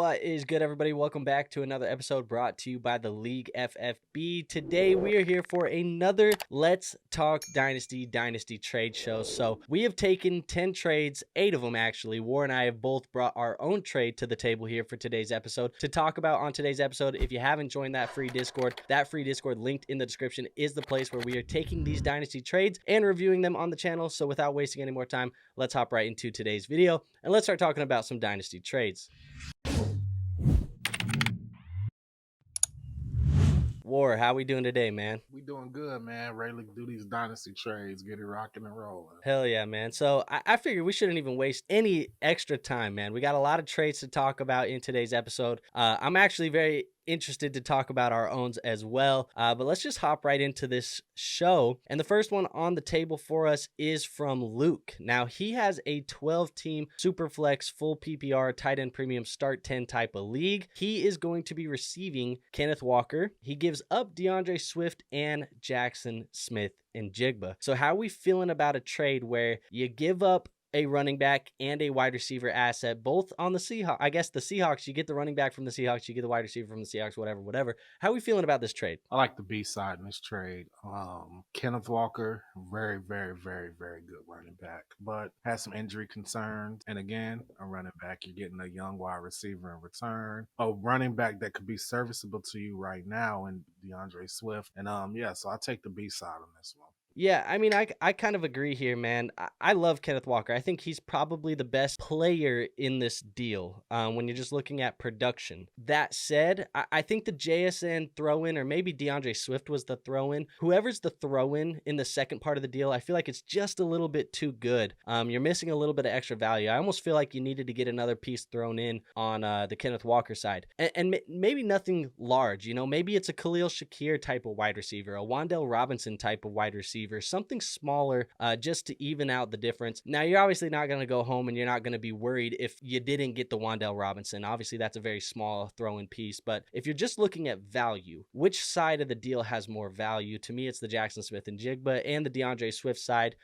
What is good, everybody? Welcome back to another episode brought to you by the League FFB. Today, we are here for another Let's Talk Dynasty trade show. So we have taken 10 trades, 8 of them actually. War and I have both brought our own trade to the table here for today's episode to talk about on today's episode. If you haven't joined that free Discord linked in the description is the place where we are taking these Dynasty trades and reviewing them on the channel. So without wasting any more time, let's hop right into today's video and let's start talking about some Dynasty trades. War, how we doing today, man? We doing good, man. Ready to do these Dynasty trades, get it rocking and rolling. Hell yeah, man. So I figured we shouldn't even waste any extra time, man. We got a lot of trades to talk about in today's episode. I'm actually very interested to talk about our owns as well, but let's just hop right into this show. And the first one on the table for us is from Luke. Now he has a 12-team Superflex full PPR tight end premium start 10 type of league. He is going to be receiving Kenneth Walker. He gives up DeAndre Swift and Jaxon Smith-Njigba. So how are we feeling about a trade where you give up a running back and a wide receiver asset, both on the Seahawks? I guess the Seahawks, you get the running back from the Seahawks, you get the wide receiver from the Seahawks, whatever. How are we feeling about this trade? I like the B side in this trade. Kenneth Walker, very good running back, but has some injury concerns. And again, a running back, you're getting a young wide receiver in return, a running back that could be serviceable to you right now in DeAndre Swift. And so I take the B side on this one. Yeah, I mean, I kind of agree here, man. I love Kenneth Walker. I think he's probably the best player in this deal when you're just looking at production. That said, I think the JSN throw-in, or maybe DeAndre Swift was the throw-in. Whoever's the throw-in in the second part of the deal, I feel like it's just a little bit too good. You're missing a little bit of extra value. I almost feel like you needed to get another piece thrown in on the Kenneth Walker side. And maybe nothing large, maybe it's a Khalil Shakir type of wide receiver, a Wan'Dale Robinson type of wide receiver, something smaller just to even out the difference. Now, you're obviously not going to go home and you're not going to be worried if you didn't get the Wan'Dale Robinson. Obviously, that's a very small throw-in piece. But if you're just looking at value, which side of the deal has more value? To me, it's the Jaxon Smith-Njigba and the DeAndre Swift side.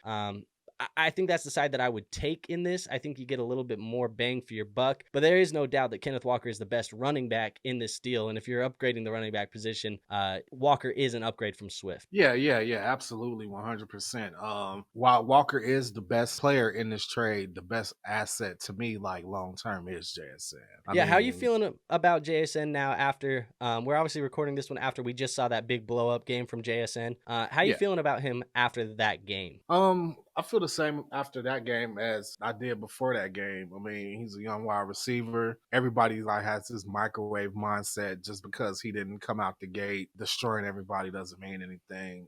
I think that's the side that I would take in this. I think you get a little bit more bang for your buck, but there is no doubt that Kenneth Walker is the best running back in this deal. And if you're upgrading the running back position, Walker is an upgrade from Swift. Yeah, absolutely, 100%. While Walker is the best player in this trade, the best asset to me, like long-term, is JSN. How are you feeling about JSN now after, we're obviously recording this one after we just saw that big blow-up game from JSN. How are you feeling about him after that game? I feel the same after that game as I did before that game. I mean, he's a young wide receiver. Everybody has this microwave mindset. Just because he didn't come out the gate destroying everybody doesn't mean anything.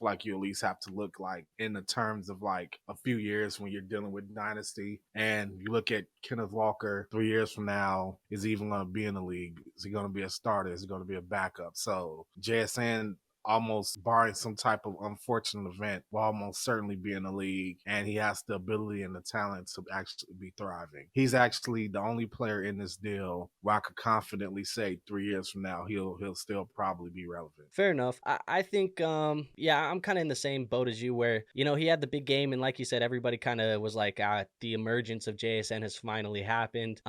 Like you at least have to look like in the terms of like a few years when you're dealing with Dynasty, and you look at Kenneth Walker 3 years from now, is he even going to be in the league? Is he going to be a starter? Is he going to be a backup? So JSN, almost barring some type of unfortunate event, will almost certainly be in the league, and he has the ability and the talent to actually be thriving. He's actually the only player in this deal where I could confidently say 3 years from now he'll still probably be relevant. Fair enough. I think, I'm kind of in the same boat as you where, he had the big game, and like you said, everybody kind of was like, the emergence of JSN has finally happened.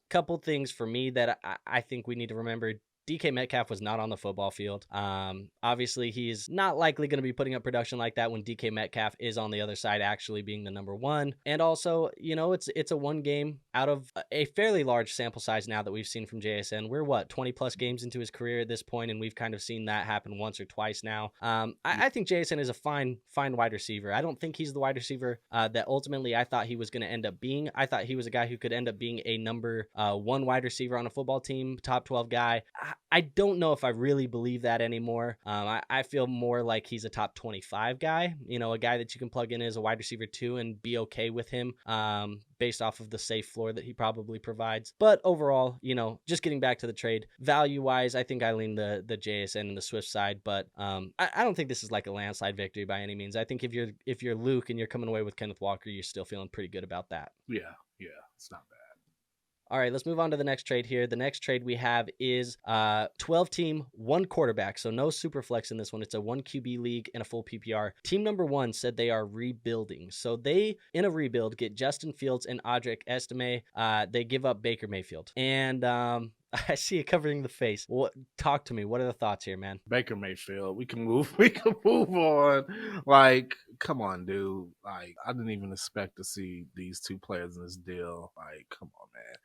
Couple things for me that I think we need to remember. DK Metcalf was not on the football field. Obviously, he's not likely going to be putting up production like that when DK Metcalf is on the other side actually being the number one. And also, it's a one game out of a fairly large sample size now that we've seen from JSN. We're 20 plus games into his career at this point, and we've kind of seen that happen once or twice now. I think JSN is a fine wide receiver. I don't think he's the wide receiver that ultimately I thought he was going to end up being. I thought he was a guy who could end up being a number one wide receiver on a football team, top 12 guy. I don't know if I really believe that anymore. I feel more like he's a top 25 guy, a guy that you can plug in as a wide receiver too and be okay with him based off of the safe floor that he probably provides. But overall, just getting back to the trade, value-wise, I think I lean the JSN and the Swift side, but I don't think this is like a landslide victory by any means. I think if you're Luke and you're coming away with Kenneth Walker, you're still feeling pretty good about that. Yeah, it's not bad. All right, let's move on to the next trade here. The next trade we have is 12 team, 1 quarterback. So no super flex in this one. It's a 1 QB league and a full PPR. Team number 1 said they are rebuilding. So they, in a rebuild, get Justin Fields and Audric Estime. They give up Baker Mayfield. And I see it covering the face. Talk to me. What are the thoughts here, man? Baker Mayfield. We can move. We can move on. Like, come on, dude. Like, I didn't even expect to see these two players in this deal. Like, come on, man.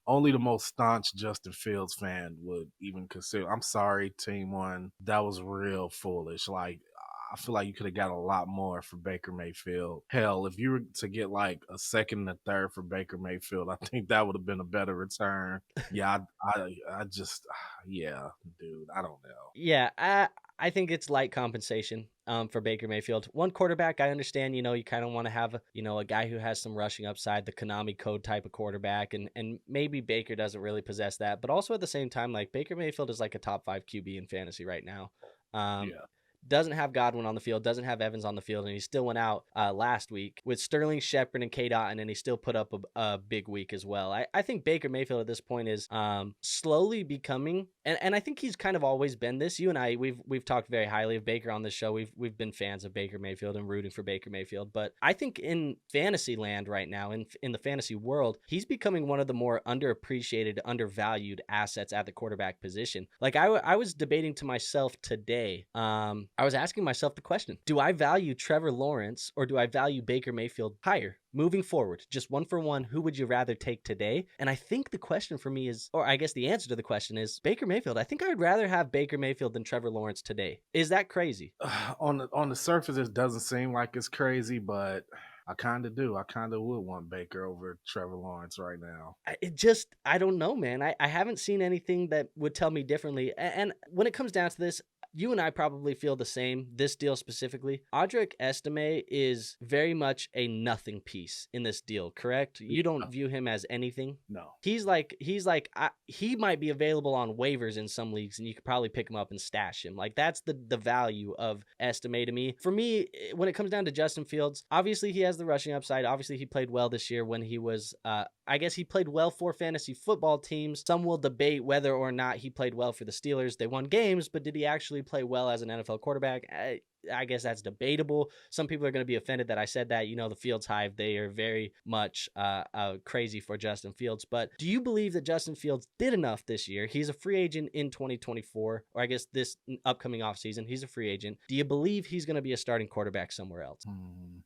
Only the most staunch Justin Fields fan would even consider. I'm sorry, Team One. That was real foolish. Like, I feel like you could have got a lot more for Baker Mayfield. Hell, if you were to get like a second and a third for Baker Mayfield, I think that would have been a better return. Yeah, I just, yeah, dude, I don't know. Yeah, I think it's light compensation for Baker Mayfield. 1 quarterback, I understand, you kind of want to have, a guy who has some rushing upside, the Konami code type of quarterback, and maybe Baker doesn't really possess that. But also at the same time, like Baker Mayfield is like a top 5 QB in fantasy right now. Yeah. Doesn't have Godwin on the field, doesn't have Evans on the field, and he still went out last week with Sterling Shepard and K. Dotton, and he still put up a big week as well. I think Baker Mayfield at this point is slowly becoming, and I think he's kind of always been this. You and I, we've talked very highly of Baker on this show. We've been fans of Baker Mayfield and rooting for Baker Mayfield, but I think in fantasy land right now, in the fantasy world, he's becoming one of the more underappreciated, undervalued assets at the quarterback position. Like I was debating to myself today. I was asking myself the question, do I value Trevor Lawrence or do I value Baker Mayfield higher? Moving forward, just 1 for 1, who would you rather take today? And I think the question for me is, or I guess the answer to the question is Baker Mayfield. I think I would rather have Baker Mayfield than Trevor Lawrence today. Is that crazy? On the surface, it doesn't seem like it's crazy, but I kind of do. I kind of would want Baker over Trevor Lawrence right now. I don't know, man. I haven't seen anything that would tell me differently. And when it comes down to this, you and I probably feel the same, this deal specifically. Audric Estime is very much a nothing piece in this deal, correct? You don't view him as anything? No. He might be available on waivers in some leagues, and you could probably pick him up and stash him. Like, that's the value of Estime to me. For me, when it comes down to Justin Fields, obviously he has the rushing upside. Obviously he played well this year when he was, I guess he played well for fantasy football teams. Some will debate whether or not he played well for the Steelers. They won games, but did he actually play well as an NFL quarterback? I guess that's debatable. Some people are going to be offended that I said that. The Fields Hive, they are very much crazy for Justin Fields. But do you believe that Justin Fields did enough this year? He's a free agent in 2024, or I guess this upcoming offseason. He's a free agent. Do you believe he's going to be a starting quarterback somewhere else?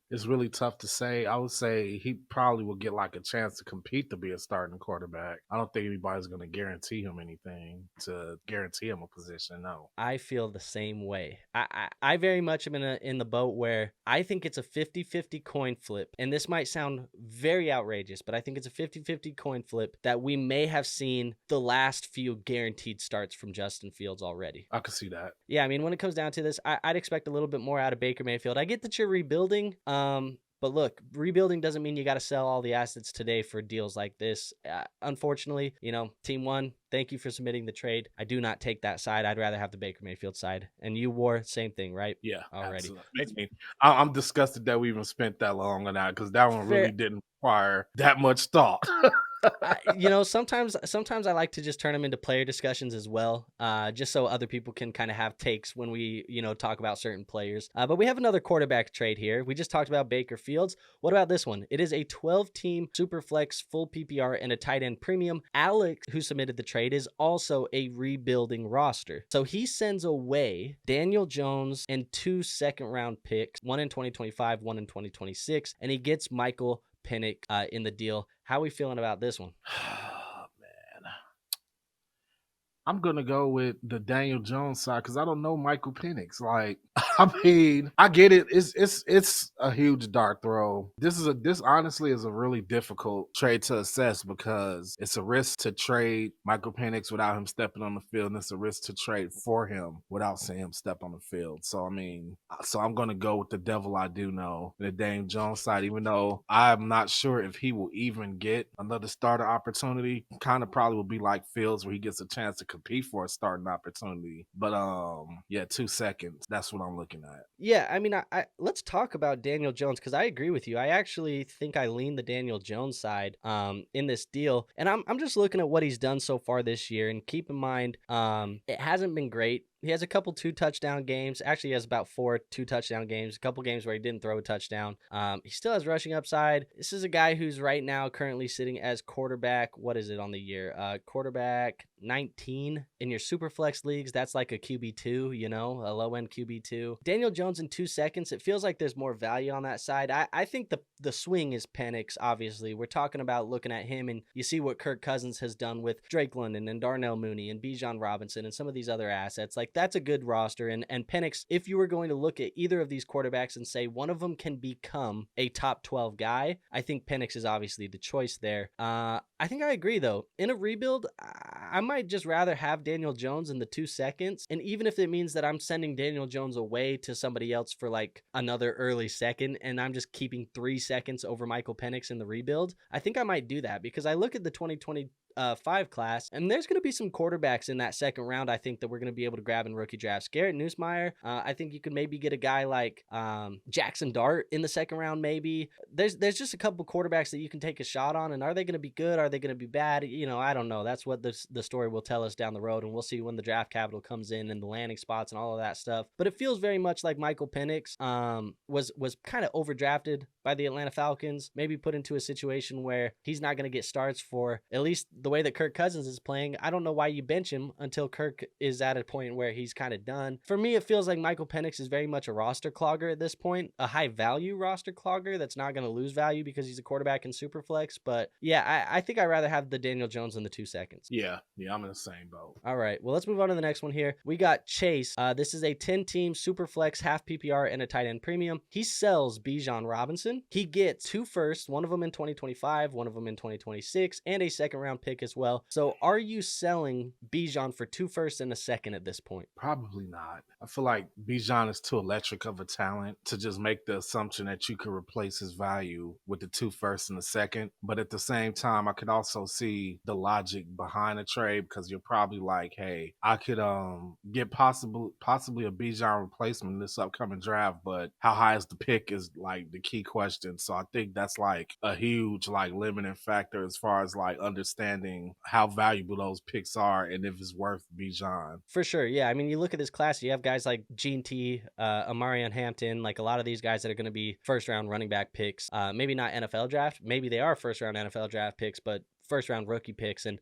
It's really tough to say. I would say he probably will get like a chance to compete to be a starting quarterback. I don't think anybody's going to guarantee him anything to guarantee him a position. No. I feel the same way. I very much am in the boat where I think it's a 50-50 coin flip. And this might sound very outrageous, but I think it's a 50-50 coin flip that we may have seen the last few guaranteed starts from Justin Fields already. I could see that. Yeah, I mean, when it comes down to this, I'd expect a little bit more out of Baker Mayfield. I get that you're rebuilding. But look, rebuilding doesn't mean you got to sell all the assets today for deals like this. Unfortunately, Team One, thank you for submitting the trade. I do not take that side. I'd rather have the Baker Mayfield side. And you wore same thing, right? Yeah, already. Absolutely. I'm disgusted that we even spent that long on that because that one really didn't require that much thought. Sometimes I like to just turn them into player discussions as well, just so other people can kind of have takes when we, talk about certain players. But we have another quarterback trade here. We just talked about Baker Fields. What about this one? It is a 12-team super flex, full PPR, and a tight end premium. Alex, who submitted the trade, is also a rebuilding roster. So he sends away Daniel Jones and 2 second-round picks, one in 2025, one in 2026, and he gets Michael Penix in the deal. How are we feeling about this one? Man, I'm gonna go with the Daniel Jones side because I don't know Michael Penix. Like, I mean, I get it. It's a huge dart throw. This honestly is a really difficult trade to assess because it's a risk to trade Michael Penix without him stepping on the field, and it's a risk to trade for him without seeing him step on the field. So I mean, I'm gonna go with the devil I do know, the Daniel Jones side, even though I'm not sure if he will even get another starter opportunity. Kind of probably will be like Fields where he gets a chance to compete for a starting opportunity. But yeah, 2 seconds. That's what I'm looking at. Yeah, I mean, I let's talk about Daniel Jones because I agree with you. I actually think I lean the Daniel Jones side in this deal, and I'm just looking at what he's done so far this year. And keep in mind, it hasn't been great. He has a couple 2-touchdown games. Actually, he has about 4 2-touchdown games. A couple games where he didn't throw a touchdown. He still has rushing upside. This is a guy who's right now currently sitting as quarterback. What is it on the year? Quarterback 19 in your super flex leagues. That's like a QB2, you know, a low end QB2. Daniel Jones in 2 seconds. It feels like there's more value on that side. I think the swing is Penix. Obviously, we're talking about looking at him, and you see what Kirk Cousins has done with Drake London and Darnell Mooney and Bijan Robinson and some of these other assets. Like, that's a good roster. And Penix, if you were going to look at either of these quarterbacks and say one of them can become a top 12 guy, I think Penix is obviously the choice there. I think I agree, though. In a rebuild, I might just rather have Daniel Jones in the 2 seconds. And even if it means that I'm sending Daniel Jones away to somebody else for like another early second, and I'm just keeping 3 seconds over Michael Penix in the rebuild, I think I might do that because I look at the 2025 class, and there's going to be some quarterbacks in that second round I think that we're going to be able to grab in rookie drafts. Garrett Nussmeier, I think you could maybe get a guy like Jaxon Dart in the second round maybe. There's just a couple quarterbacks that you can take a shot on, and are they going to be good? Are they going to be bad? You know, I don't know. That's what the story will tell us down the road, and we'll see when the draft capital comes in and the landing spots and all of that stuff. But it feels very much like Michael Penix was kind of overdrafted by the Atlanta Falcons, maybe put into a situation where he's not going to get starts for at least the way that Kirk Cousins is playing. I don't know why you bench him until Kirk is at a point where he's kind of done. For me, it feels like Michael Penix is very much a roster clogger at this point, a high value roster clogger that's not going to lose value because he's a quarterback in Superflex. But yeah, I think I'd rather have the Daniel Jones in the 2 seconds. Yeah, I'm in the same boat. All right, well, let's move on to the next one here. We got Chase. This is a 10-team Superflex, half PPR, and a tight end premium. He sells Bijan Robinson. He gets 2 firsts, one of them in 2025, one of them in 2026, and a second round pick as well. So are you selling Bijan for 2 firsts and a second at this point? Probably not. I feel like Bijan is too electric of a talent to just make the assumption that you could replace his value with the 2 firsts and a second. But at the same time, I could also see the logic behind the trade because you're probably like, hey, I could get possibly a Bijan replacement in this upcoming draft, but how high is the pick is like the key question. So I think that's like a huge like limiting factor as far as like understanding how valuable those picks are and if it's worth Bijan. For sure, yeah. I mean, you look at this class, you have guys like Gene T, Amarian Hampton, like a lot of these guys that are going to be first-round running back picks. Maybe not NFL draft. Maybe they are first-round NFL draft picks, but first round rookie picks, and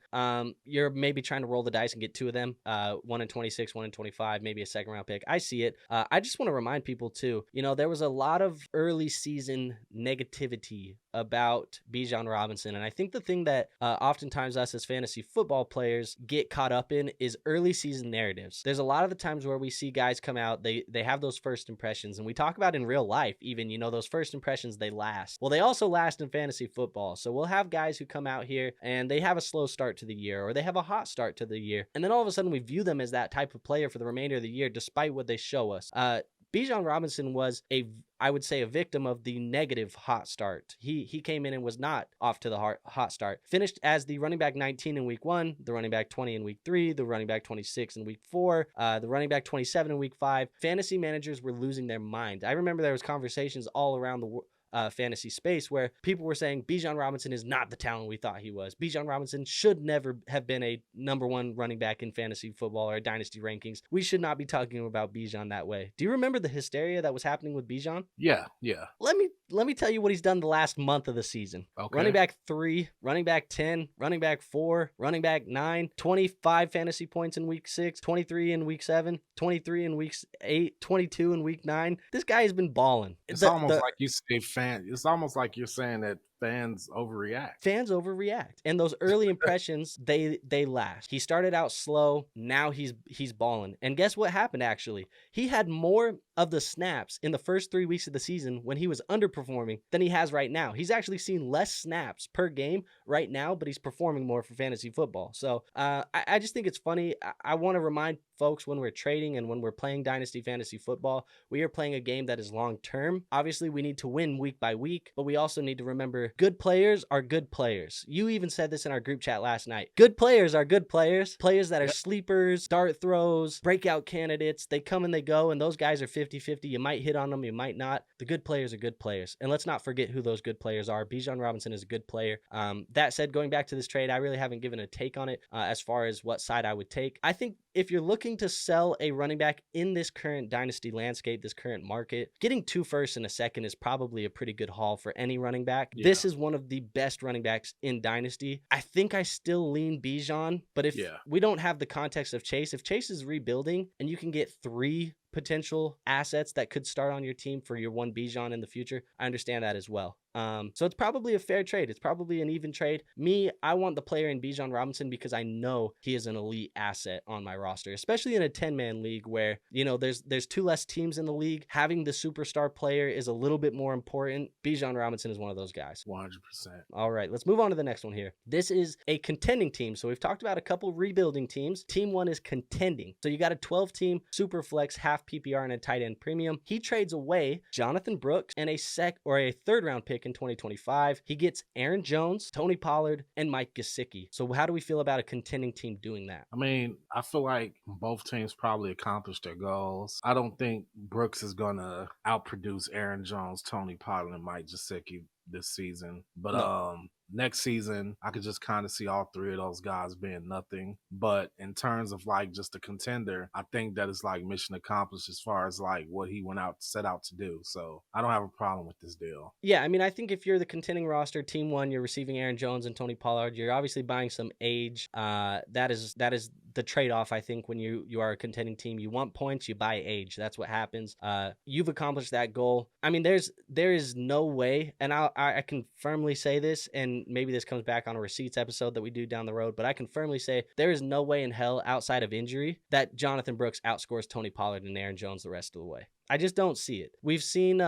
you're maybe trying to roll the dice and get 2 of them, 1 in 26, 1 in 25, maybe a second round pick. I see it. I just want to remind people too, you know, there was a lot of early season negativity about Bijan Robinson, and I think the thing that oftentimes us as fantasy football players get caught up in is early season narratives. There's a lot of the times where we see guys come out, they have those first impressions, and we talk about in real life even, you know, those first impressions, they last. Well, they also last in fantasy football. So we'll have guys who come out here and they have a slow start to the year, or they have a hot start to the year, and then all of a sudden we view them as that type of player for the remainder of the year despite what they show us. Bijan Robinson was I would say a victim of the negative hot start. He came in and was not off to the hot start. Finished as the running back 19 in week 1, the running back 20 in week 3, the running back 26 in week 4, the running back 27 in week 5. Fantasy managers were losing their mind. I remember there was conversations all around the fantasy space where people were saying Bijan Robinson is not the talent we thought he was. Bijan Robinson should never have been a number 1 running back in fantasy football or dynasty rankings. We should not be talking about Bijan that way. Do you remember the hysteria that was happening with Bijan? Yeah. Let me tell you what he's done the last month of the season. Okay. Running back 3, running back 10, running back 4, running back 9, 25 fantasy points in week 6, 23 in week 7, 23 in week 8, 22 in week 9. This guy has been balling. It's almost like you say it's almost like you're saying that fans overreact. And those early impressions, they last. He started out slow. Now he's balling. And guess what happened, actually? He had more of the snaps in the first 3 weeks of the season when he was underperforming than he has right now. He's actually seen less snaps per game right now, but he's performing more for fantasy football. So I just think it's funny. I want to remind folks, when we're trading and when we're playing Dynasty Fantasy Football, we are playing a game that is long term. Obviously, we need to win week by week, but we also need to remember good players are good players. You even said this in our group chat last night. Good players are good players. Players that are sleepers, dart throws, breakout candidates. They come and they go, and those guys are 50-50. You might hit on them, you might not. The good players are good players. And let's not forget who those good players are. Bijan Robinson is a good player. That said, going back to this trade, I really haven't given a take on it as far as what side I would take. I think if you're looking to sell a running back in this current dynasty landscape, this current market, getting 2 firsts and a second is probably a pretty good haul for any running back. Yeah. This is one of the best running backs in dynasty. I think I still lean Bijan, but if we don't have the context of Chase, if Chase is rebuilding and you can get 3 potential assets that could start on your team for your one Bijan in the future, I understand that as well. So it's probably a fair trade. It's probably an even trade. Me, I want the player in Bijan Robinson because I know he is an elite asset on my roster, especially in a 10-man league where, you know, there's 2 less teams in the league. Having the superstar player is a little bit more important. Bijan Robinson is one of those guys. 100%. All right, let's move on to the next one here. This is a contending team. So we've talked about a couple rebuilding teams. Team 1 is contending. So you got a 12-team super flex, half PPR and a tight end premium. He trades away Jonathon Brooks and a 3rd round pick in 2025. He gets Aaron Jones, Tony Pollard, and Mike Gesicki. So how do we feel about a contending team doing that? I mean, I feel like both teams probably accomplished their goals. I don't think Brooks is going to outproduce Aaron Jones, Tony Pollard, and Mike Gesicki this season. But next season, I could just kind of see all 3 of those guys being nothing. But in terms of like just a contender, I think that is like mission accomplished as far as like what he set out to do. So I don't have a problem with this deal. Yeah, I mean, I think if you're the contending roster, team 1, you're receiving Aaron Jones and Tony Pollard. You're obviously buying some age. That is the trade-off, I think, when you are a contending team. You want points, you buy age. That's what happens. You've accomplished that goal. I mean, there is no way, and I can firmly say this, and maybe this comes back on a receipts episode that we do down the road, but I can firmly say there is no way in hell outside of injury that Jonathon Brooks outscores Tony Pollard and Aaron Jones the rest of the way. I just don't see it. We've seen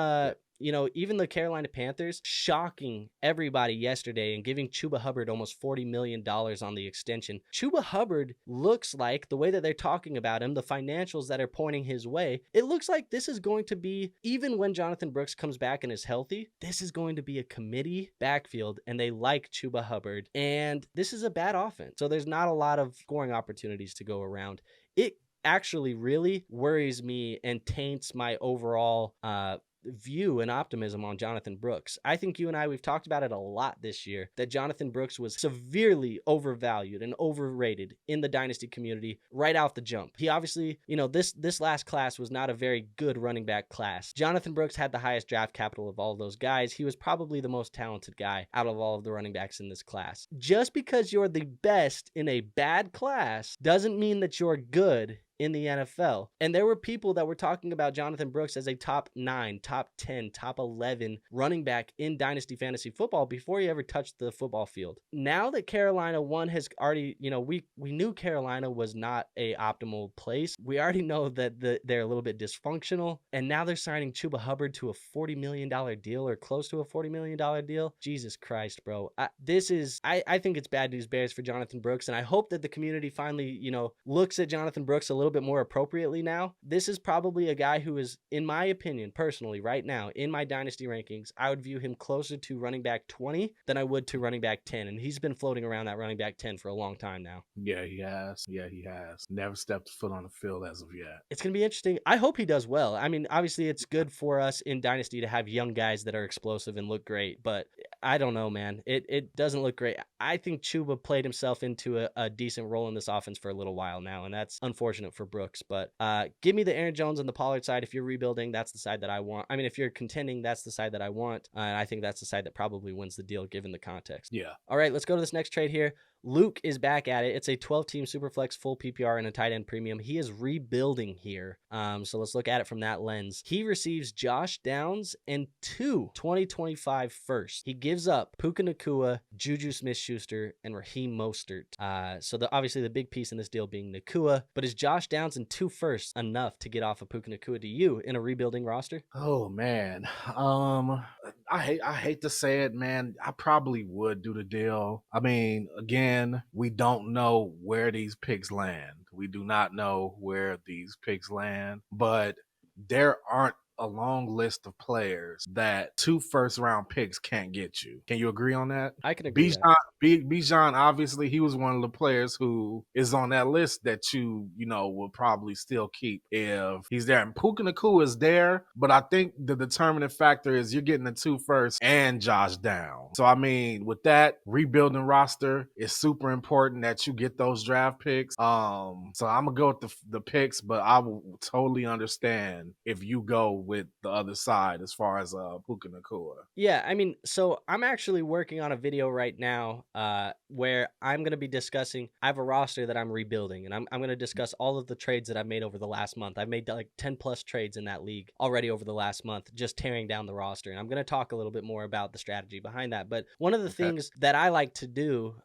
you know, even the Carolina Panthers shocking everybody yesterday and giving Chuba Hubbard almost $40 million on the extension. Chuba Hubbard looks like, the way that they're talking about him, the financials that are pointing his way, it looks like this is going to be, even when Jonathon Brooks comes back and is healthy, this is going to be a committee backfield, and they like Chuba Hubbard. And this is a bad offense, so there's not a lot of scoring opportunities to go around. It actually really worries me and taints my overall view and optimism on Jonathon Brooks. I think you and we've talked about it a lot this year, that Jonathon Brooks was severely overvalued and overrated in the dynasty community right out the jump. He obviously, you know, this last class was not a very good running back class. Jonathon Brooks had the highest draft capital of all of those guys. He was probably the most talented guy out of all of the running backs in this class. Just because you're the best in a bad class doesn't mean that you're good in the NFL. And there were people that were talking about Jonathon Brooks as a top 9, top 10, top 11 running back in Dynasty Fantasy Football before he ever touched the football field. Now that Carolina has already, you know, we knew Carolina was not a optimal place. We already know that they're a little bit dysfunctional. And now they're signing Chuba Hubbard to a $40 million deal or close to a $40 million deal. Jesus Christ, bro. I think it's bad news bears for Jonathon Brooks. And I hope that the community finally, you know, looks at Jonathon Brooks a little bit more appropriately now. This is probably a guy who is, in my opinion, personally, right now, in my dynasty rankings, I would view him closer to running back 20 than I would to running back 10. And he's been floating around that running back 10 for a long time now. Yeah, he has. Never stepped foot on the field as of yet. It's going to be interesting. I hope he does well. I mean, obviously, it's good for us in dynasty to have young guys that are explosive and look great, but I don't know, man. It doesn't look great. I think Chuba played himself into a decent role in this offense for a little while now, and that's unfortunate for Brooks. But give me the Aaron Jones and the Pollard side. If you're rebuilding, that's the side that I want. I mean, if you're contending, that's the side that I want. And I think that's the side that probably wins the deal given the context. Yeah. All right, let's go to this next trade here. Luke is back at it. It's a 12-team Superflex full PPR and a tight end premium. He is rebuilding here. So let's look at it from that lens. He receives Josh Downs and 2 2025 firsts. He gives up Puka Nacua, Juju Smith-Schuster, and Raheem Mostert. So obviously the big piece in this deal being Nacua, but is Josh Downs and 2 firsts enough to get off of Puka Nacua to you in a rebuilding roster? Oh man. I hate to say it, man. I probably would do the deal. I mean, again, we don't know where these picks land. We do not know where these picks land, but there aren't a long list of players that 2 first-round picks can't get you. Can you agree on that? I can agree with that. Bijan, obviously, he was one of the players who is on that list that you know, will probably still keep if he's there. And Puka Nacua is there, but I think the determining factor is you're getting the 2 first and Josh down. So, I mean, with that, rebuilding roster is super important that you get those draft picks. So I'm going to go with the picks, but I will totally understand if you go with the other side as far as Puka Nacua. Yeah, I mean, so I'm actually working on a video right now where I'm going to be discussing, I have a roster that I'm rebuilding, and I'm going to discuss all of the trades that I've made over the last month. I've made like 10 plus trades in that league already over the last month, just tearing down the roster. And I'm going to talk a little bit more about the strategy behind that. But one of the things that I like to do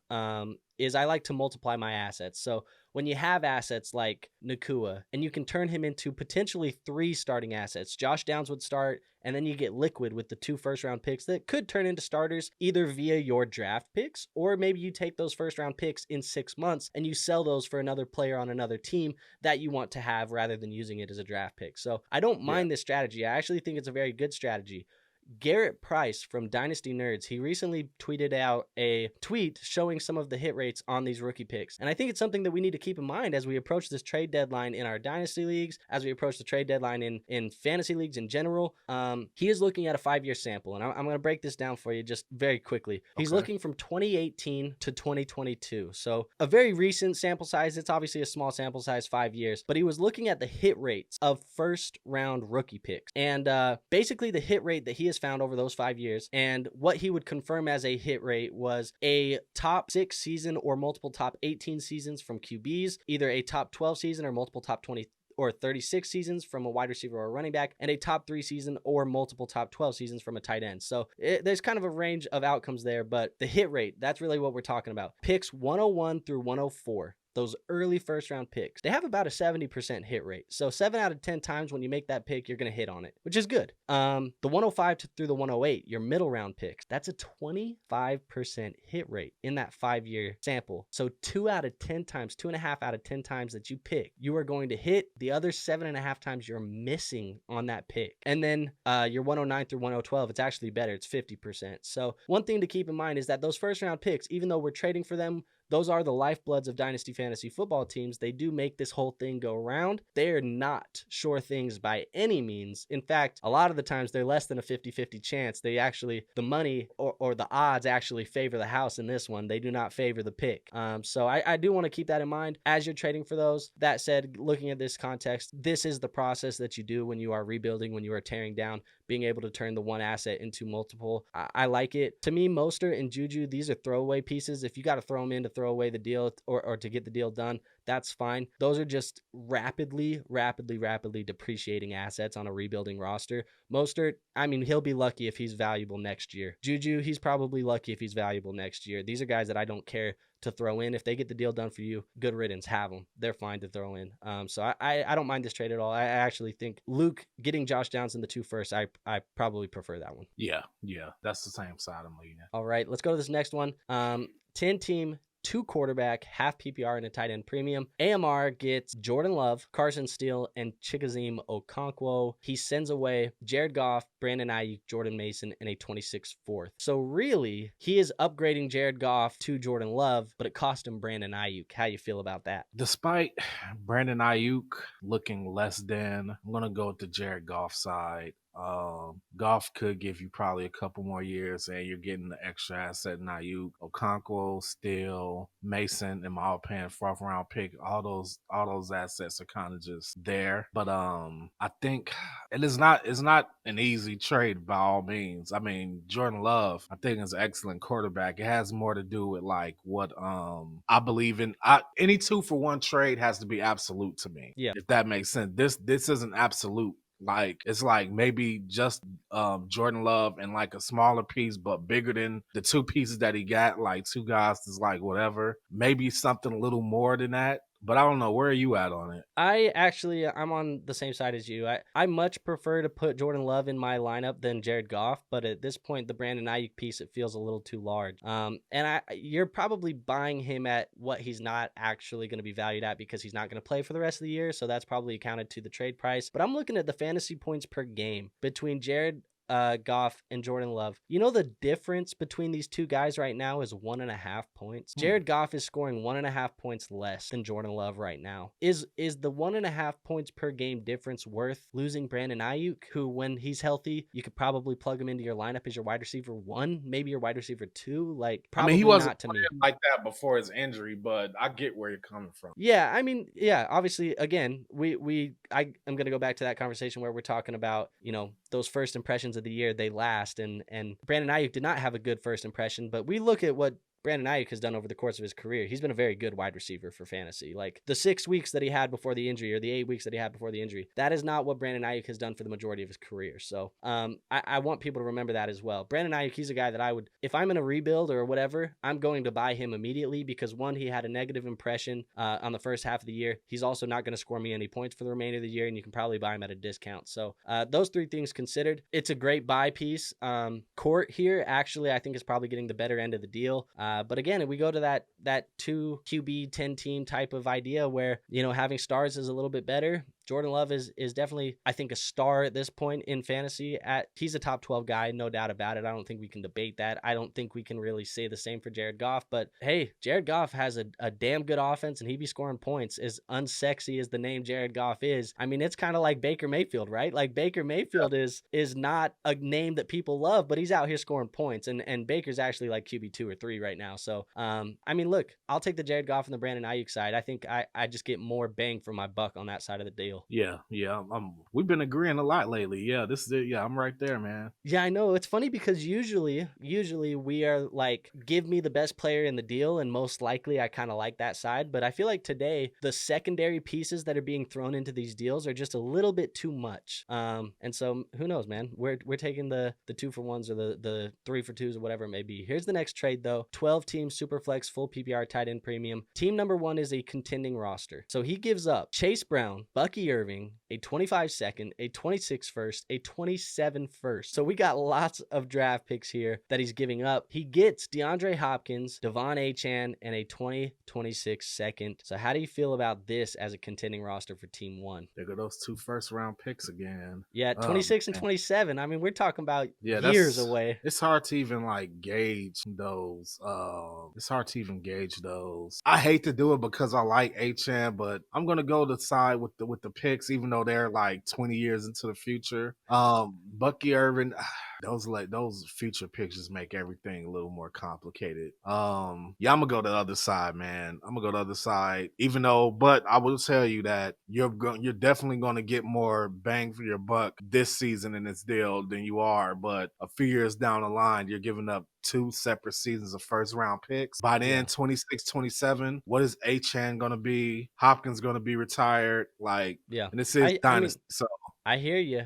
is I like to multiply my assets. So when you have assets like Nacua, and you can turn him into potentially 3 starting assets, Josh Downs would start, and then you get liquid with the 2 first-round picks that could turn into starters either via your draft picks, or maybe you take those first-round picks in 6 months and you sell those for another player on another team that you want to have rather than using it as a draft pick. So I don't mind this strategy. I actually think it's a very good strategy. Garrett Price from Dynasty Nerds, he recently tweeted out a tweet showing some of the hit rates on these rookie picks. And I think it's something that we need to keep in mind as we approach this trade deadline in our Dynasty leagues, as we approach the trade deadline in fantasy leagues in general. He is looking at a 5-year sample, and I'm going to break this down for you just very quickly. He's looking from 2018 to 2022. So a very recent sample size. It's obviously a small sample size, 5 years, but he was looking at the hit rates of first round rookie picks. And basically the hit rate that he has found over those 5 years, and what he would confirm as a hit rate was a top 6 season or multiple top 18 seasons from QBs, either a top 12 season or multiple top 20 or 36 seasons from a wide receiver or a running back, and a top 3 season or multiple top 12 seasons from a tight end. So there's kind of a range of outcomes there, but the hit rate, that's really what we're talking about. Picks 101 through 104. Those early first round picks, they have about a 70% hit rate. So 7 out of 10 times when you make that pick, you're going to hit on it, which is good. The 105 through the 108, your middle round picks, that's a 25% hit rate in that 5-year sample. So 2 out of 10 times, 2.5 out of 10 times that you pick, you are going to hit. The other 7.5 times you're missing on that pick. And then your 109 through 112, it's actually better. It's 50%. So one thing to keep in mind is that those first round picks, even though we're trading for them, those are the lifebloods of Dynasty fantasy football teams. They do make this whole thing go round. They're not sure things by any means. In fact, a lot of the times they're less than a 50-50 chance. They actually, the money or the odds actually favor the house in this one. They do not favor the pick. So I do want to keep that in mind as you're trading for those. That said, looking at this context, this is the process that you do when you are rebuilding, when you are tearing down, being able to turn the one asset into multiple. I like it. To me, Mostert and Juju, these are throwaway pieces. If you got to throw them in to throw away the deal or to get the deal done, that's fine. Those are just rapidly depreciating assets on a rebuilding roster. Mostert, I mean, he'll be lucky if he's valuable next year. Juju, he's probably lucky if he's valuable next year. These are guys that I don't care to throw in. If they get the deal done for you, good riddance, have them. They're fine to throw in. So I don't mind this trade at all. I actually think Luke getting Josh Downs in the 2 first, I probably prefer that one. Yeah. That's the same side I'm leaning. All right, let's go to this next one. 10-team, 2 quarterback, half PPR, and a tight end premium. AMR gets Jordan Love, Carson Steele, and Chigoziem Okonkwo. He sends away Jared Goff, Brandon Aiyuk, Jordan Mason, and a 26th fourth. So really, he is upgrading Jared Goff to Jordan Love, but it cost him Brandon Aiyuk. How you feel about that? Despite Brandon Aiyuk looking less than, I'm going to go with the Jared Goff side. Goff could give you probably a couple more years, and you're getting the extra asset in Aiyuk, Okonkwo, Steele, Mason, in my opinion, 4th round pick. All those assets are kind of just there. But I think it's not an easy trade by all means. I mean, Jordan Love, I think, is an excellent quarterback. It has more to do with like what I believe in. Any 2-for-1 trade has to be absolute to me. Yeah, if that makes sense. This isn't absolute. Like, it's like maybe just Jordan Love and like a smaller piece, but bigger than the 2 pieces that he got. Like 2 guys is like whatever. Maybe something a little more than that. but I don't know. Where are you at on it? I'm on the same side as you. I much prefer to put Jordan Love in my lineup than Jared Goff, but at this point, the Brandon Aiyuk piece, it feels a little too large. And you're probably buying him at what he's not actually going to be valued at because he's not going to play for the rest of the year, so that's probably accounted to the trade price. But I'm looking at the fantasy points per game between Jared Goff and Jordan Love. You know, the difference between these two guys right now is 1.5 points. Jared Goff is scoring 1.5 points less than Jordan Love right now. Is the 1.5 points per game difference worth losing Brandon Aiyuk, who when he's healthy, you could probably plug him into your lineup as your wide receiver 1, maybe your wide receiver 2? Like, probably he wasn't not to me. like that before his injury, but I get where you're coming from. Yeah, I mean, yeah, obviously, again, I'm going to go back to that conversation where we're talking about, you know, those first impressions of the year, they last, and Brandon Aiyuk did not have a good first impression, but we look at what Brandon Aiyuk has done over the course of his career. He's been a very good wide receiver for fantasy. Like the 6 weeks that he had before the injury, or the 8 weeks that he had before the injury, that is not what Brandon Aiyuk has done for the majority of his career. So I want people to remember that as well. Brandon Aiyuk, he's a guy that I would, if I'm in a rebuild or whatever, I'm going to buy him immediately because one, he had a negative impression on the first half of the year. He's also not going to score me any points for the remainder of the year, and you can probably buy him at a discount. So those 3 things considered, it's a great buy piece. Court here, actually, I think is probably getting the better end of the deal. But again, if we go to that 2 QB 10 team type of idea where, you know, having stars is a little bit better, Jordan Love is definitely, I think, a star at this point in fantasy. He's a top 12 guy, no doubt about it. I don't think we can debate that. I don't think we can really say the same for Jared Goff. But hey, Jared Goff has a damn good offense, and he be scoring points. As unsexy as the name Jared Goff is, I mean, it's kind of like Baker Mayfield, right? Like Baker Mayfield is not a name that people love, but he's out here scoring points, and Baker's actually like QB 2 or 3 right now. So I mean, look, I'll take the Jared Goff and the Brandon Aiyuk side. I think I just get more bang for my buck on that side of the deal. Yeah. We've been agreeing a lot lately. Yeah, this is it. Yeah, I'm right there, man. Yeah, I know. It's funny because usually we are like, give me the best player in the deal, and most likely I kind of like that side. But I feel like today the secondary pieces that are being thrown into these deals are just a little bit too much. And so who knows, man? We're taking the 2-for-1s or the 3-for-2s or whatever it may be. Here's the next trade though: 12-team Superflex full PPR tight end premium. Team number 1 is a contending roster, so he gives up Chase Brown, Bucky Irving, a 25 second, a 26 first, a 27 first. So we got lots of draft picks here that he's giving up. He gets DeAndre Hopkins, Devon Achane, and a 2026 second. So how do you feel about this as a contending roster for Team 1? There go those 2 first-round picks again. Yeah, 26 and 27. I mean, we're talking about years away. It's hard to even like gauge those. It's hard to even gauge those. I hate to do it because I like Achane, but I'm gonna go the side with the picks, even though they're like 20 years into the future. Bucky Irving, those future picks just make everything a little more complicated. I'm gonna go the other side, man. I'm gonna go the other side, but I will tell you that you're definitely gonna get more bang for your buck this season in this deal than you are. But a few years down the line, you're giving up 2 separate seasons of first round picks. By then, 26, 27, what is Achane going to be? Hopkins going to be retired. Like, yeah. And this is Dynasty. So I hear you.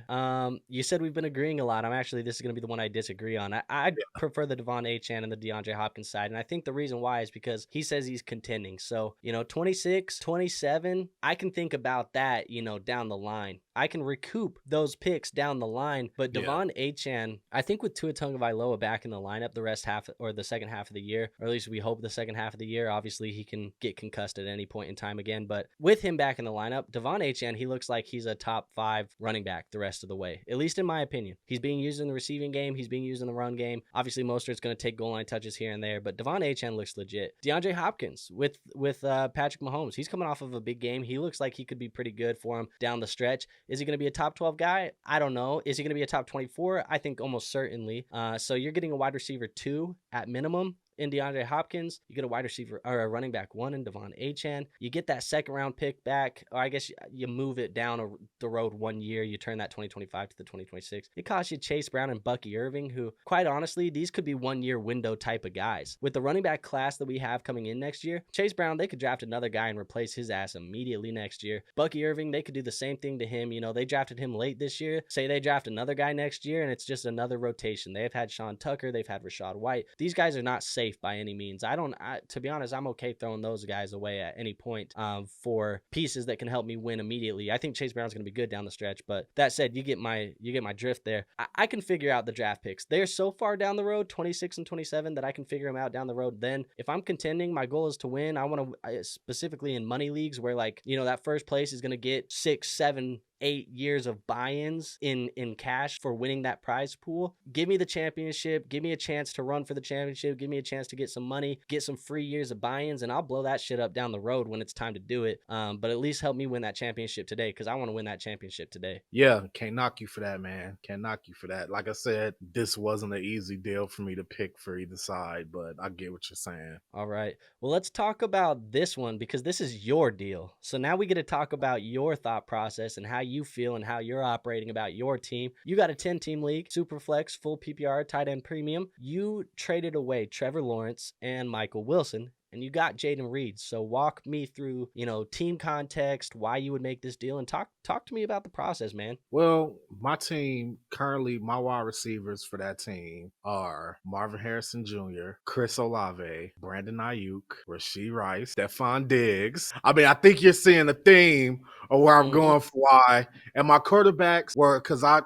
You said we've been agreeing a lot. This is going to be the one I disagree on. I prefer the Devon Achane and the DeAndre Hopkins side. And I think the reason why is because he says he's contending. So, 26, 27, I can think about that, down the line. I can recoup those picks down the line. But Devon Achane, I think with Tua Tagovailoa back in the lineup the second half of the year, or at least we hope the second half of the year. Obviously, he can get concussed at any point in time again. But with him back in the lineup, Devon Achane, he looks like he's a top 5 running back the rest of the way, at least in my opinion. He's being used in the receiving game. He's being used in the run game. Obviously, Mostert's going to take goal line touches here and there, but Devon Achane looks legit. DeAndre Hopkins with Patrick Mahomes, he's coming off of a big game. He looks like he could be pretty good for him down the stretch. Is he going to be a top 12 guy? I don't know. Is he going to be a top 24? I think almost certainly. So you're getting a wide receiver 2 at minimum in DeAndre Hopkins. You get a wide receiver or a running back 1 in Devon Achane. You get that second round pick back, or I guess you move it down the road 1 year. You turn that 2025 to the 2026. It costs you Chase Brown and Bucky Irving, who, quite honestly, these could be 1 year window type of guys. With the running back class that we have coming in next year, Chase Brown, they could draft another guy and replace his ass immediately next year. Bucky Irving, they could do the same thing to him. They drafted him late this year. Say they draft another guy next year, and it's just another rotation. They've had Sean Tucker. They've had Rashad White. These guys are not safe safe by any means. To be honest, I'm okay throwing those guys away at any point for pieces that can help me win immediately. I think Chase Brown's going to be good down the stretch, but that said, you get my drift there. I can figure out the draft picks. They're so far down the road, 26 and 27, that I can figure them out down the road. Then if I'm contending, my goal is to win. I want to, specifically in money leagues where, like, you know, that first place is going to get 6, 7, 8 years of buy-ins in cash for winning that prize pool. Give me the championship. Give me a chance to run for the championship. Give me a chance to get some money, get some free years of buy-ins, and I'll blow that shit up down the road when it's time to do it. But at least help me win that championship today, because I want to win that championship today. Yeah, can't knock you for that, man. Can't knock you for that. Like I said, this wasn't an easy deal for me to pick for either side, but I get what you're saying. All right. Well, let's talk about this one, because this is your deal. So now we get to talk about your thought process and how you feel and how you're operating about your team. You got a 10-team league, super flex, full PPR, tight end premium. You traded away Trevor Lawrence and Michael Wilson, and you got Jayden Reed. So walk me through, you know, team context, why you would make this deal, and talk to me about the process, man. Well, my team, currently my wide receivers for that team are Marvin Harrison Jr., Chris Olave, Brandon Aiyuk, Rashee Rice, Stephon Diggs. I mean, I think you're seeing a theme of where I'm going for why. And my quarterbacks were, because I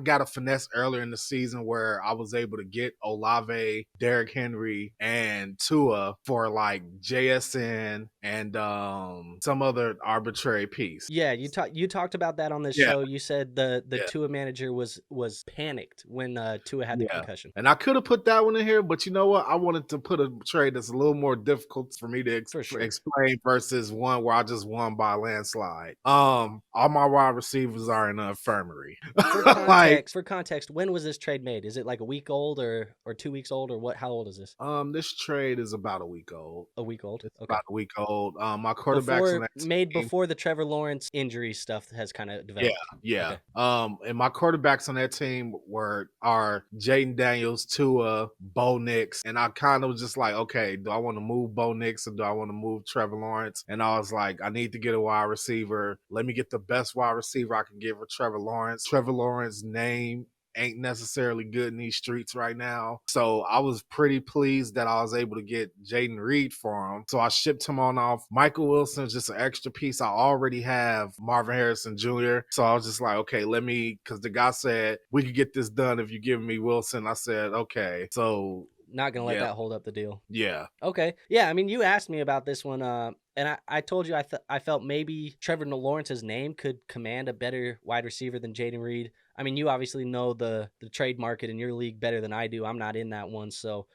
got a finesse earlier in the season where I was able to get Olave, Derrick Henry, and Tua for like JSN and some other arbitrary piece. Yeah, you talked about that on this show. You said the Tua manager was panicked when Tua had the concussion. And I could have put that one in here, but you know what? I wanted to put a trade that's a little more difficult for me to explain versus one where I just won by a landslide. All my wide receivers are in the infirmary. For context, when was this trade made? Is it like a week old or 2 weeks old, or what? How old is this? This trade is about a week old. A week old. It's about a week old. My quarterbacks before the Trevor Lawrence injury stuff has kind of developed. Yeah. Okay. And my quarterbacks on that team are Jayden Daniels, Tua, Bo Nix, and I kind of was just like, okay, do I want to move Bo Nix or do I want to move Trevor Lawrence? And I was like, I need to get a wide receiver. Let me get the best wide receiver I can get for Trevor Lawrence. Trevor Lawrence's name ain't necessarily good in these streets right now. So I was pretty pleased that I was able to get Jayden Reed for him. So I shipped him on off. Michael Wilson's just an extra piece. I already have Marvin Harrison Jr. So I was just like, okay, because the guy said, we could get this done if you give me Wilson. I said, okay. So not going to let that hold up the deal. Yeah. Okay. Yeah, I mean, you asked me about this one, and I told you I felt maybe Trevor Lawrence's name could command a better wide receiver than Jayden Reed. I mean, you obviously know the trade market in your league better than I do. I'm not in that one. So,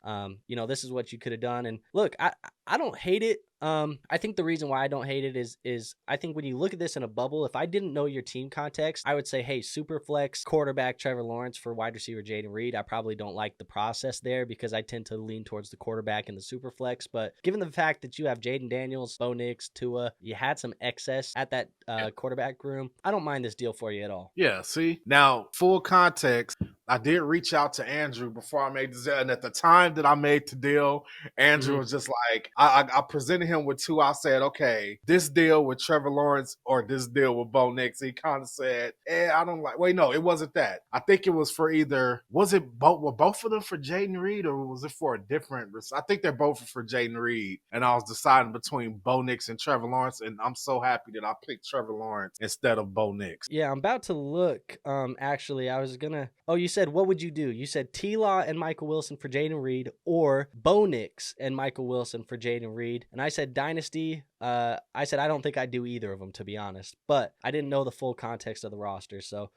you know, this is what you could have done. And look, I don't hate it. I think the reason why I don't hate it is I think when you look at this in a bubble, if I didn't know your team context, I would say, hey, super flex quarterback Trevor Lawrence for wide receiver Jayden Reed. I probably don't like the process there because I tend to lean towards the quarterback and the super flex. But given the fact that you have Jayden Daniels, Bo Nix, Tua, you had some excess at that quarterback room, I don't mind this deal for you at all. Yeah, see? Now, full context, I did reach out to Andrew before I made this, and at the time that I made the deal, Andrew was just like, I presented him with two. I said, okay, this deal with Trevor Lawrence or this deal with Bo Nix. He kind of said, I don't like. Wait, no, it wasn't that. I think it was for either. Were both of them for Jayden Reed or was it for a different? I think they're both for Jayden Reed, and I was deciding between Bo Nix and Trevor Lawrence, and I'm so happy that I picked Trevor Lawrence instead of Bo Nix. Yeah, I'm about to look. Actually, I was gonna. Oh, you said what would you do? You said T-Law and Michael Wilson for Jayden Reed or Bo Nix and Michael Wilson for Jayden Reed. And I said Dynasty. I said I don't think I'd do either of them, to be honest. But I didn't know the full context of the roster. So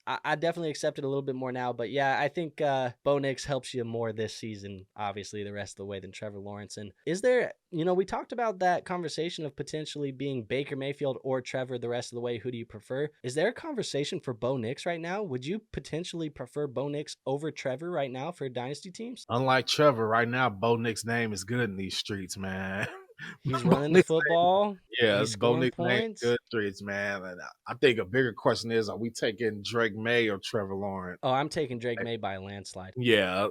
I definitely accept it a little bit more now. But yeah, I think Bo Nix helps you more this season, obviously, the rest of the way than Trevor Lawrence. And is there, we talked about that conversation of potentially being Baker Mayfield or Trevor the rest of the way. Who do you prefer? Is there a conversation for Bo Nix right now? Would you potentially prefer Bo Nix over Trevor right now for dynasty teams? Unlike Trevor, right now, Bo Nix's name is good in these streets, man. He's running the football. Yeah, he's scoring points. Good streets, man. And I think a bigger question is, are we taking Drake May or Trevor Lawrence? Oh, I'm taking Drake May by a landslide. Yeah.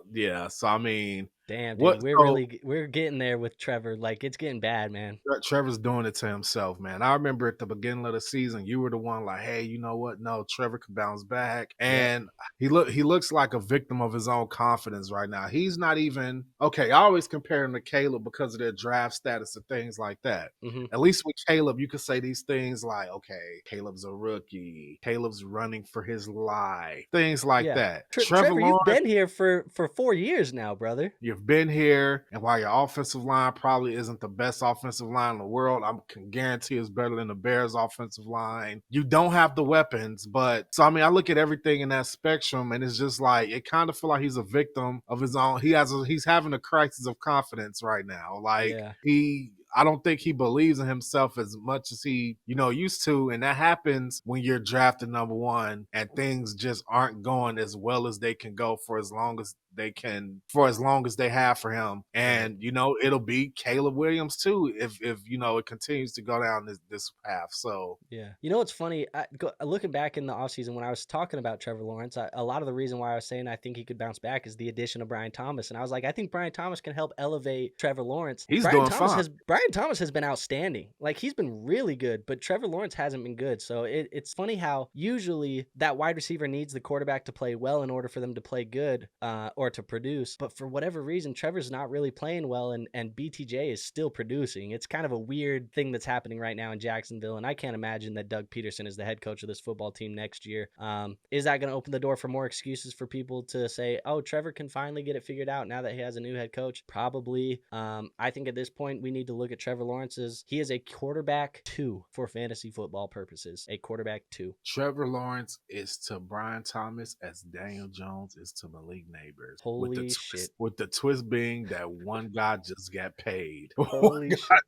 So, I mean, Damn, dude, What so we're getting there with Trevor. Like it's getting bad, man. Trevor's doing it to himself, man. I remember at the beginning of the season, you were the one like, "Hey, you know what? No, Trevor could bounce back." Yep. And he looks like a victim of his own confidence right now. He's not even okay. I always compare him to Caleb because of their draft status and things like that. Mm-hmm. At least with Caleb, you could say these things like, "Okay, Caleb's a rookie. Caleb's running for his life." Things like Yeah. that. Trevor Trevor, you've Lawrence, been here for 4 years now, brother. you've been here, and while your offensive line probably isn't the best offensive line in the world, I can guarantee it's better than the Bears' offensive line. You don't have the weapons, but so I mean, I look at everything in that spectrum, and it's just like it kind of feel like he's a victim of his own. He's having a crisis of confidence right now. Like Yeah. I don't think he believes in himself as much as he, used to. And that happens when you're drafted number one and things just aren't going as well as they can go for as long as they have for him. Right. And, it'll be Caleb Williams too if it continues to go down this path. So Yeah. You know what's funny? Looking back in the offseason when I was talking about Trevor Lawrence, a lot of the reason why I was saying I think he could bounce back is the addition of Brian Thomas. And I was like, I think Brian Thomas can help elevate Trevor Lawrence. he's doing fine. Brian Thomas has been outstanding. Like he's been really good, but Trevor Lawrence hasn't been good. So it's funny how usually that wide receiver needs the quarterback to play well in order for them to play good or to produce. But for whatever reason, Trevor's not really playing well, and BTJ is still producing. It's kind of a weird thing that's happening right now in Jacksonville, and I can't imagine that Doug Peterson is the head coach of this football team next year. Is that going to open the door for more excuses for people to say, oh, Trevor can finally get it figured out now that he has a new head coach? Probably. I think at this point we need to look at Trevor Lawrence as he is a quarterback 2 for fantasy football purposes. A quarterback 2. Trevor Lawrence is to Brian Thomas as Daniel Jones is to Malik Neighbors. Holy shit. With the twist being that one guy just got paid. Holy shit.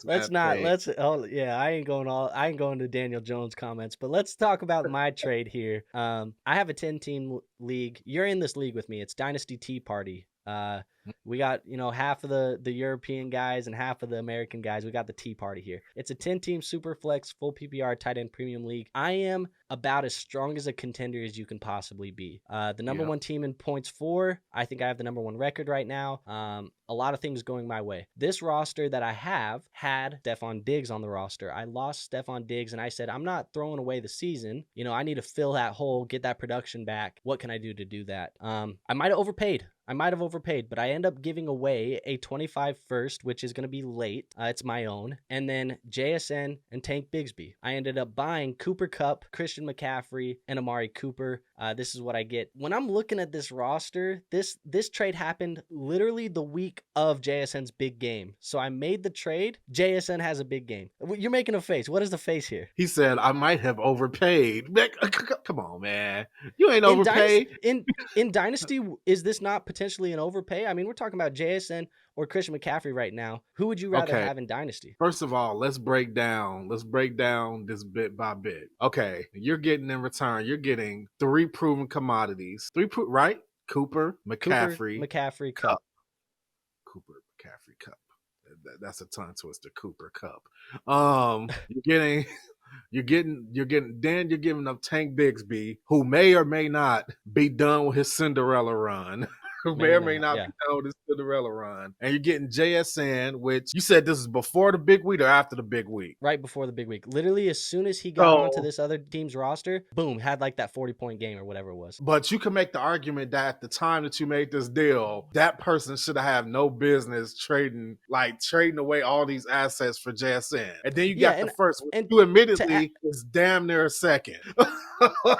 I ain't going to Daniel Jones comments, but let's talk about my trade here. I have a 10-team league. You're in this league with me. It's Dynasty Tea Party. We got, half of the European guys and half of the American guys. We got the Tea Party here. It's a 10-team super flex, full PPR tight end premium league. I am about as strong as a contender as you can possibly be. The number one team in points for, I think I have the number one record right now. A lot of things going my way. This roster that I have had Stefon Diggs on the roster. I lost Stefon Diggs and I said, I'm not throwing away the season. I need to fill that hole, get that production back. What can I do to do that? I might have overpaid, but I end up giving away a 25 first, which is going to be late. It's my own. And then JSN and Tank Bigsby. I ended up buying Cooper Kupp, Christian McCaffrey, and Amari Cooper. This is what I get. When I'm looking at this roster, this trade happened literally the week of JSN's big game. So I made the trade. JSN has a big game. You're making a face. What is the face here? He said, I might have overpaid. Come on, man. You ain't overpaid. In Dynasty, is this not potentially an overpay? I mean, we're talking about JSN or Christian McCaffrey right now. Who would you rather have in Dynasty? First of all, let's break down this bit by bit. Okay, you're getting 3 proven commodities. Right? Cooper, McCaffrey, Kupp. Cooper, McCaffrey, Kupp. That's a tongue twister. Cooper, Kupp. You're giving up Tank Bigsby, who may or may not be done with his Cinderella run. Who may or may not be done with his Cinderella run. And you're getting JSN, which you said this is before the big week or after the big week? Right before the big week. Literally, as soon as he got onto this other team's roster, boom, had like that 40-point game or whatever it was. But you can make the argument that at the time that you made this deal, that person should have no business trading away all these assets for JSN. And then you got the first, which you admittedly is damn near a second.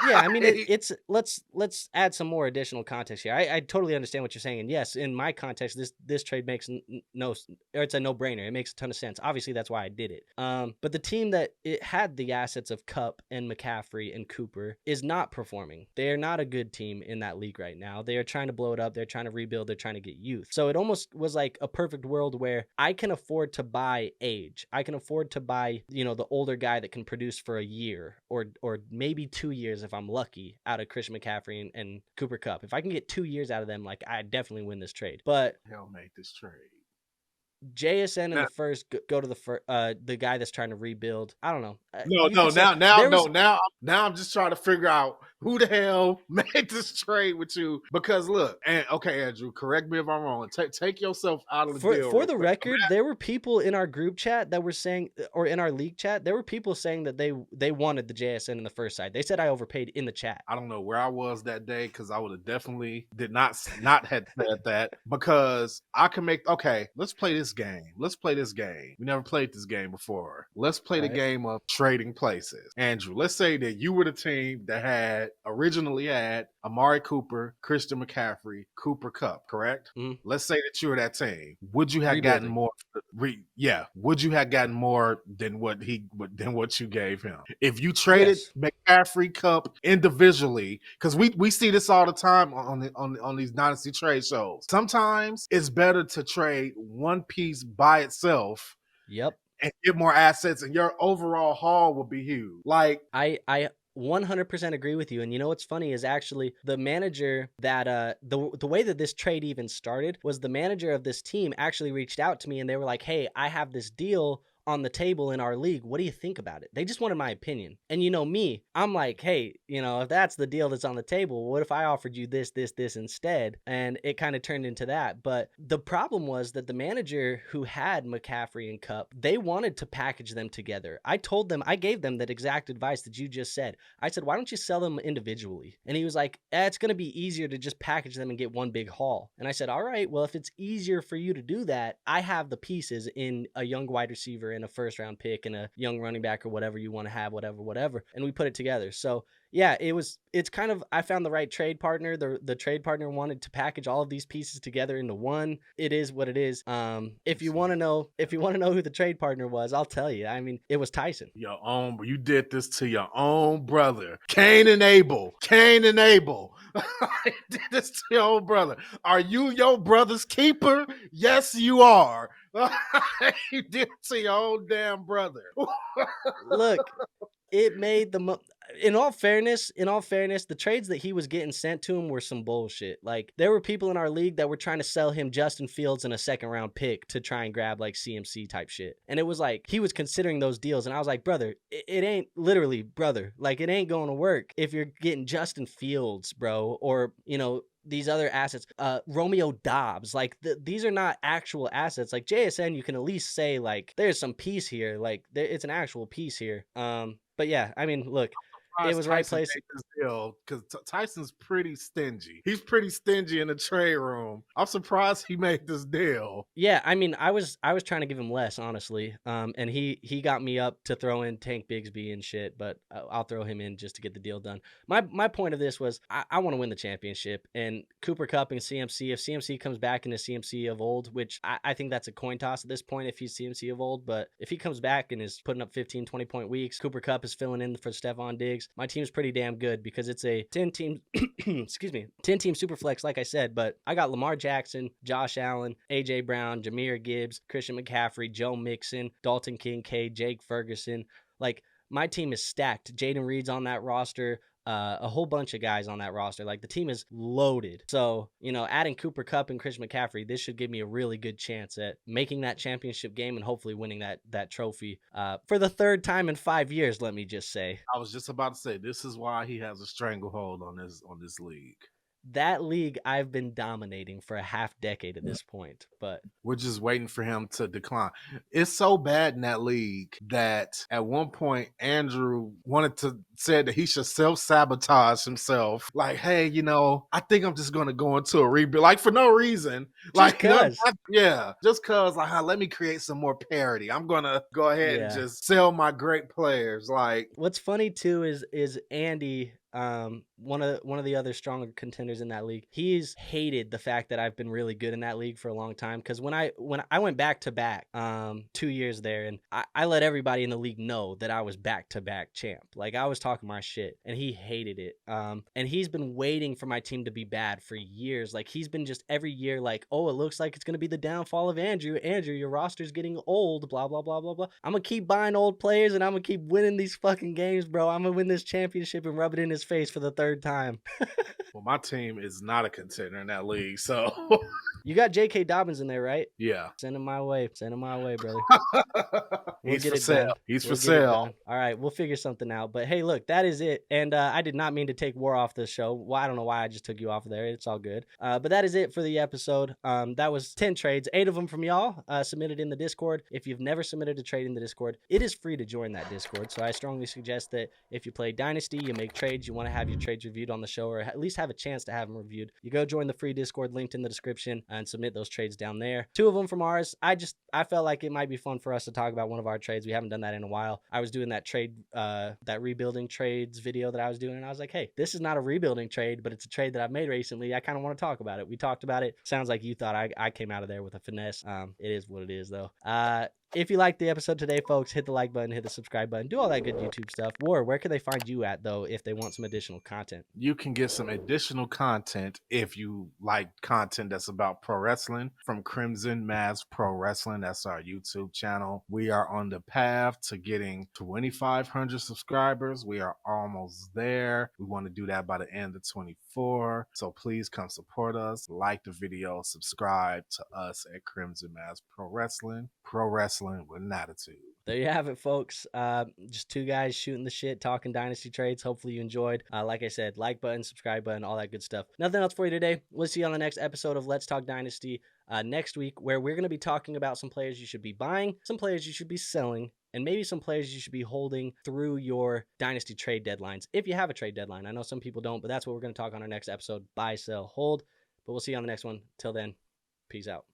Yeah, I mean, let's add some more additional context here. I totally understand what you're saying, and yes, in my context, this trade makes it's a no-brainer. It makes a ton of sense. Obviously, that's why I did it. But the team that it had the assets of Kupp and McCaffrey and Cooper is not performing. They are not a good team in that league right now. They are trying to blow it up. They're trying to rebuild. They're trying to get youth. So it almost was like a perfect world where I can afford to buy age. I can afford to buy, the older guy that can produce for a year or maybe 2 years if I'm lucky out of Christian McCaffrey and Cooper Kupp. If I can get 2 years out of them, I definitely win this trade. But hell make this trade. JSN in Now, the first go to the guy that's trying to rebuild. I don't know. no, You could say now, there was now I'm just trying to figure out who the hell made this trade with you. Because look, and okay, Andrew, correct me if I'm wrong. Take yourself out of the deal for real the quick. record, there were people in our group chat that were saying, or in our league chat, there were people saying that they wanted the JSN in the first side. They said I overpaid in the chat. I don't know where I was that day because I would have definitely did not had said that, because I can make, okay, let's play this game. Let's play this game. We never played this game before. Let's play the Right. game of trading places. Andrew, let's say that you were the team that originally had Amari Cooper, Christian McCaffrey, Cooper Kupp, correct? Mhm. Let's say that you were that team. Would you have gotten Rebuilding. more? Would you have gotten more than what you gave him if you traded Yes. McCaffrey, Kupp individually? Because we see this all the time on these Dynasty trade shows. Sometimes it's better to trade one piece by itself Yep. and get more assets, and your overall haul will be huge. Like, I 100% agree with you. And you know what's funny is actually the manager that the way that this trade even started was the manager of this team actually reached out to me and they were like, "Hey, I have this deal on the table in our league. What do you think about it?" They just wanted my opinion. And you know me, I'm like, "Hey, if that's the deal that's on the table, what if I offered you this instead?" And it kind of turned into that. But the problem was that the manager who had McCaffrey and Kupp, they wanted to package them together. I gave them that exact advice that you just said. I said, "Why don't you sell them individually?" And he was like, "It's going to be easier to just package them and get one big haul." And I said, "All right, well, if it's easier for you to do that, I have the pieces in a young wide receiver and a first round pick and a young running back or whatever you want to have, whatever." And we put it together. So yeah, it's kind of, I found the right trade partner. The trade partner wanted to package all of these pieces together into one. It is what it is. If you want to know who the trade partner was, I'll tell you. I mean, it was Tyson. you did this to your own brother, Cain and Abel. You did this to your own brother. Are you your brother's keeper? Yes, you are. You did it to your own damn brother. Look, it made in all fairness, the trades that he was getting sent to him were some bullshit. Like, there were people in our league that were trying to sell him Justin Fields and a second round pick to try and grab like CMC type shit. And it was like, he was considering those deals. And I was like, brother, it ain't, literally, brother, like, it ain't going to work if you're getting Justin Fields, bro, or, these other assets, Romeo Dobbs, like these are not actual assets. Like JSN, you can at least say like there's some piece here, like it's an actual piece here. But yeah, I mean, look, it was right place. Because Tyson's pretty stingy. He's pretty stingy in the trade room. I'm surprised he made this deal. Yeah, I mean, I was trying to give him less, honestly. And he got me up to throw in Tank Bigsby and shit, but I'll throw him in just to get the deal done. My point of this was I want to win the championship, and Cooper Kupp and CMC. If CMC comes back into CMC of old, which I think that's a coin toss at this point if he's CMC of old, but if he comes back and is putting up 15, 20 point weeks, Cooper Kupp is filling in for Stephon Diggs. My team's pretty damn good because it's a 10 team, 10 team super flex, like I said, but I got Lamar Jackson, Josh Allen, AJ Brown, Jahmyr Gibbs, Christian McCaffrey, Joe Mixon, Dalton Kincaid, Jake Ferguson. Like, my team is stacked. Jayden Reed's on that roster. A whole bunch of guys on that roster. Like, the team is loaded. So, adding Cooper Kupp and Christian McCaffrey, this should give me a really good chance at making that championship game and hopefully winning that trophy for the third time in 5 years, let me just say. I was just about to say, this is why he has a stranglehold on this league. That league I've been dominating for a half decade at this point, but we're just waiting for him to decline. It's so bad in that league that at one point Andrew said that he should self-sabotage himself. Like, hey, I think I'm just gonna go into a rebuild, like, for no reason. Just cause. Just cause, like, let me create some more parity. I'm gonna go ahead and just sell my great players. Like, what's funny too is Andy, one of the other stronger contenders in that league. He's hated the fact that I've been really good in that league for a long time, because when I went back to back 2 years there, and I let everybody in the league know that I was back to back champ. Like, I was talking my shit, and he hated it. And he's been waiting for my team to be bad for years. Like, he's been just every year like, oh, it looks like it's gonna be the downfall of Andrew, your roster's getting old, blah blah blah blah blah. I'm gonna keep buying old players and I'm gonna keep winning these fucking games, bro. I'm gonna win this championship and rub it in his face for the third time. Well, my team is not a contender in that league, so You got J.K. Dobbins in there, right? Yeah. Send him my way. Send him my way, brother. We'll He's get for it sale. done. He's We'll for get it sale. done. All right, we'll figure something out. But hey, look, that is it. And I did not mean to take War off the show. Well, I don't know why I just took you off of there. It's all good. But that is it for the episode. That was 10 trades, 8 of them from y'all submitted in the Discord. If you've never submitted a trade in the Discord, it is free to join that Discord. So I strongly suggest that if you play Dynasty, you make trades, you want to have your trades reviewed on the show, or at least have a chance to have them reviewed, you go join the free Discord linked in the description and submit those trades down there. 2 of them from ours. I felt like it might be fun for us to talk about one of our trades. We haven't done that in a while. I was doing that trade, that rebuilding trades video that I was doing, and I was like, hey, this is not a rebuilding trade, but it's a trade that I've made recently. I kind of want to talk about it. We talked about it. Sounds like you thought I came out of there with a finesse. It is what it is, though. If you liked the episode today, folks, hit the like button, hit the subscribe button, do all that good YouTube stuff. War, where can they find you at, though, if they want some additional content? You can get some additional content if you like content that's about pro wrestling from Crimson Mass Pro Wrestling. That's our YouTube channel. We are on the path to getting 2,500 subscribers. We are almost there. We want to do that by the end of 24. So please come support us, like the video, subscribe to us at Crimson Mass Pro Wrestling. Pro wrestling with an attitude. There you have it, folks. Just 2 guys shooting the shit, talking Dynasty trades. Hopefully you enjoyed. Like I said, like button, subscribe button, all that good stuff. Nothing else for you today. We'll see you on the next episode of Let's Talk Dynasty next week, where we're going to be talking about some players you should be buying, some players you should be selling, and maybe some players you should be holding through your Dynasty trade deadlines. If you have a trade deadline. I know some people don't, but that's what we're going to talk on our next episode. Buy, sell, hold. But we'll see you on the next one. Till then, peace out.